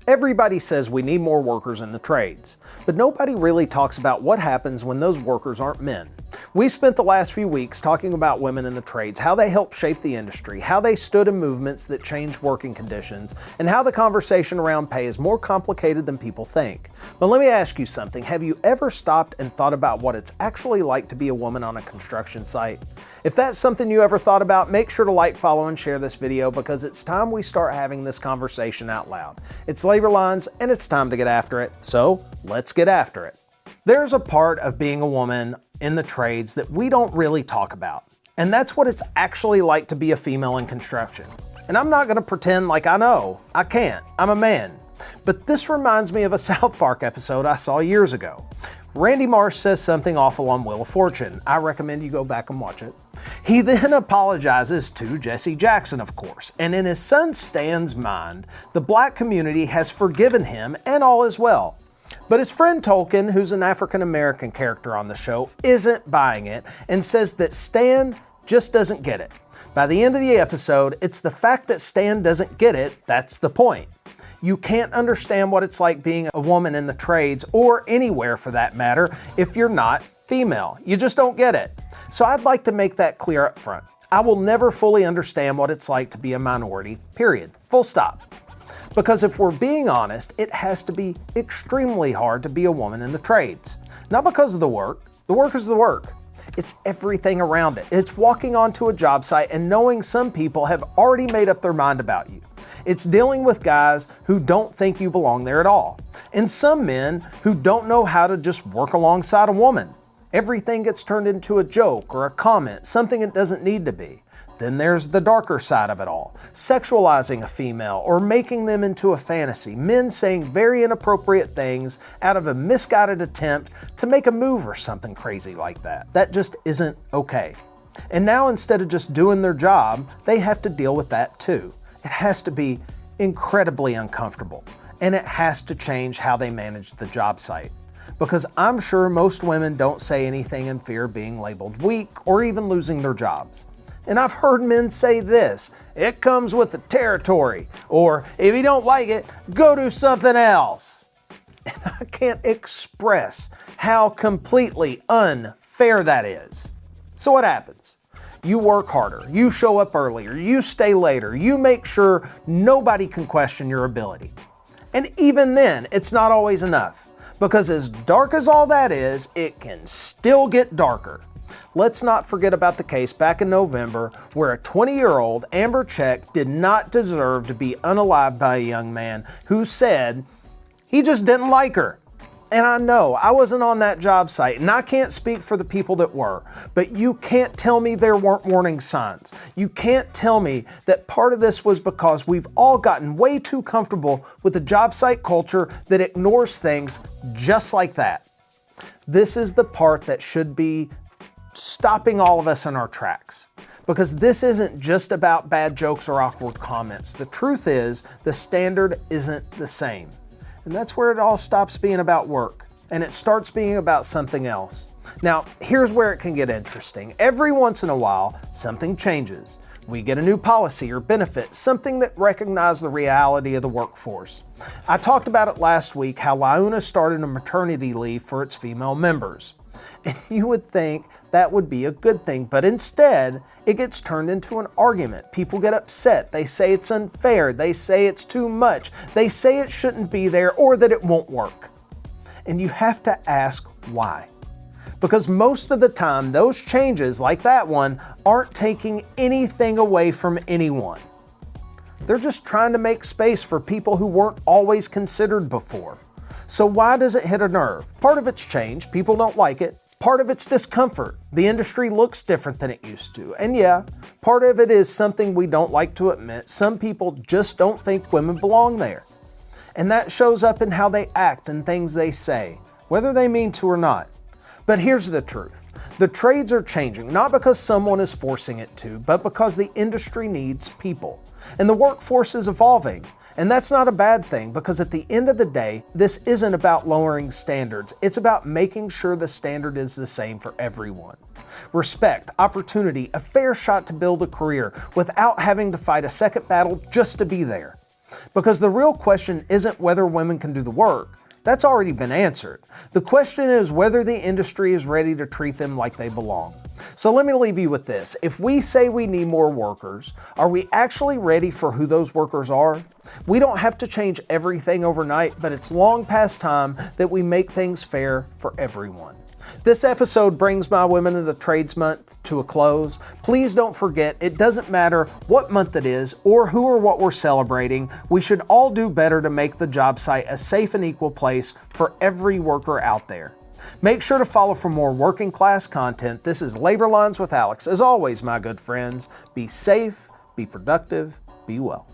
Everybody says we need more workers in the trades, but nobody really talks about what happens when those workers aren't men. We spent the last few weeks talking about women in the trades, how they helped shape the industry, how they stood in movements that changed working conditions, and how the conversation around pay is more complicated than people think. But let me ask you something. Have you ever stopped and thought about what it's actually like to be a woman on a construction site? If that's something you ever thought about, make sure to like, follow, and share this video because it's time we start having this conversation out loud. It's Labor Lines, and it's time to get after it. So let's get after it. There's a part of being a woman in the trades that we don't really talk about, and that's what it's actually like to be a female in construction. And I'm not going to pretend like I know. I can't. I'm a man. But this reminds me of a South Park episode I saw years ago. Randy Marsh says something awful on Wheel of Fortune. I recommend you go back and watch it. He then apologizes to Jesse Jackson, of course, and in his son Stan's mind, the black community has forgiven him and all is well. But his friend Tolkien, who's an African-American character on the show, isn't buying it and says that Stan just doesn't get it. By the end of the episode, it's the fact that Stan doesn't get it that's the point. You can't understand what it's like being a woman in the trades, or anywhere for that matter, if you're not female. You just don't get it. So I'd like to make that clear up front. I will never fully understand what it's like to be a minority, period. Full stop. Because if we're being honest, it has to be extremely hard to be a woman in the trades. Not because of the work is the work. It's everything around it. It's walking onto a job site and knowing some people have already made up their mind about you. It's dealing with guys who don't think you belong there at all. And some men who don't know how to just work alongside a woman. Everything gets turned into a joke or a comment, something it doesn't need to be. Then there's the darker side of it all, sexualizing a female or making them into a fantasy, men saying very inappropriate things out of a misguided attempt to make a move or something crazy like that. That just isn't okay. And now instead of just doing their job, they have to deal with that too. It has to be incredibly uncomfortable, and it has to change how they manage the job site. Because I'm sure most women don't say anything in fear of being labeled weak or even losing their jobs. And I've heard men say this, it comes with the territory, or if you don't like it, go do something else. And I can't express how completely unfair that is. So what happens? You work harder, you show up earlier, you stay later, you make sure nobody can question your ability. And even then, it's not always enough, because as dark as all that is, it can still get darker. Let's not forget about the case back in November where a 20-year-old, Amber Check, did not deserve to be unalived by a young man who said he just didn't like her. And I know I wasn't on that job site and I can't speak for the people that were, but you can't tell me there weren't warning signs. You can't tell me that part of this was because we've all gotten way too comfortable with the job site culture that ignores things just like that. This is the part that should be stopping all of us in our tracks. Because this isn't just about bad jokes or awkward comments. The truth is, the standard isn't the same. And that's where it all stops being about work, and it starts being about something else. Now, here's where it can get interesting. Every once in a while, something changes. We get a new policy or benefit, something that recognizes the reality of the workforce. I talked about it last week, how LaUNA started a maternity leave for its female members. And you would think that would be a good thing, but instead, it gets turned into an argument. People get upset. They say it's unfair. They say it's too much. They say it shouldn't be there or that it won't work. And you have to ask why. Because most of the time, those changes, like that one, aren't taking anything away from anyone. They're just trying to make space for people who weren't always considered before. So why does it hit a nerve? Part of it's change, people don't like it. Part of it's discomfort. The industry looks different than it used to. And yeah, part of it is something we don't like to admit. Some people just don't think women belong there. And that shows up in how they act and things they say, whether they mean to or not. But here's the truth. The trades are changing, not because someone is forcing it to, but because the industry needs people. And the workforce is evolving. And that's not a bad thing, because at the end of the day, this isn't about lowering standards. It's about making sure the standard is the same for everyone. Respect, opportunity, a fair shot to build a career without having to fight a second battle just to be there. Because the real question isn't whether women can do the work. That's already been answered. The question is whether the industry is ready to treat them like they belong. So let me leave you with this. If we say we need more workers, are we actually ready for who those workers are? We don't have to change everything overnight, but it's long past time that we make things fair for everyone. This episode brings my Women in the Trades Month to a close. Please don't forget, it doesn't matter what month it is or who or what we're celebrating. We should all do better to make the job site a safe and equal place for every worker out there. Make sure to follow for more working class content. This is Labor Lines with Alex. As always, my good friends, be safe, be productive, be well.